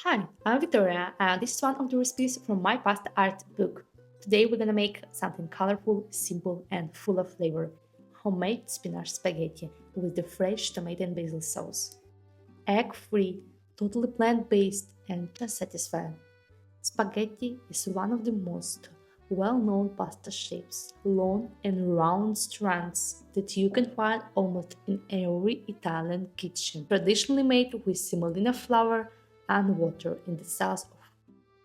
Hi, I'm Victoria, and this is one of the recipes from my pasta art book. Today we're gonna make something colorful, simple, and full of flavor. Homemade spinach spaghetti with the fresh tomato and basil sauce. Egg-free, totally plant-based, and just satisfying. Spaghetti is one of the most well-known pasta shapes, long and round strands that you can find almost in every Italian kitchen. Traditionally made with semolina flour and water in the sauce,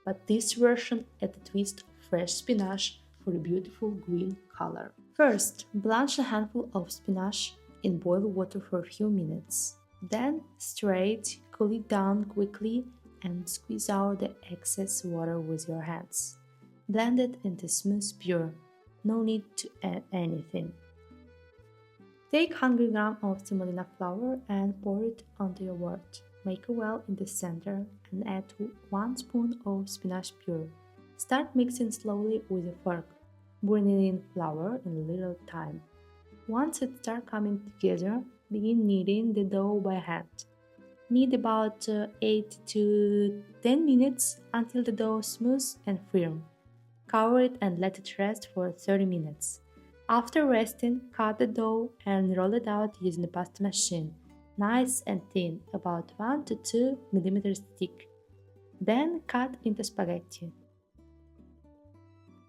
but this version adds a twist of fresh spinach for a beautiful green color. First, blanch a handful of spinach in boiled water for a few minutes. Then straight, cool it down quickly and squeeze out the excess water with your hands. Blend it into smooth pure. No need to add anything. Take 100 grams of semolina flour and pour it onto your wort. Make a well in the center and add 1 spoon of spinach pure. Start mixing slowly with a fork, bringing in flour in a little time. Once it starts coming together, begin kneading the dough by hand. Knead about 8 to 10 minutes until the dough is smooth and firm. Cover it and let it rest for 30 minutes. After resting, cut the dough and roll it out using the pasta machine, nice and thin, about 1 to 2 millimeters thick. Then cut into spaghetti.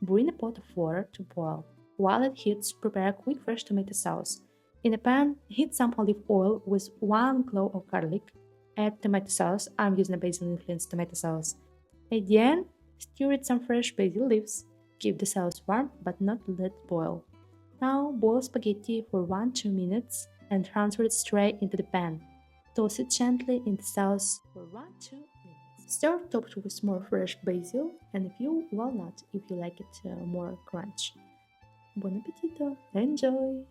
Bring a pot of water to boil. While it heats, prepare a quick fresh tomato sauce. In a pan, heat some olive oil with 1 clove of garlic. Add tomato sauce. I'm using a basil influenced tomato sauce. At the end, stir with some fresh basil leaves. Keep the sauce warm but not let it boil. Now boil spaghetti for 1-2 minutes and transfer it straight into the pan. Toss it gently in the sauce for 1-2 minutes. Stir topped with more fresh basil and a few walnuts if you like it more crunch. Buon appetito! Enjoy!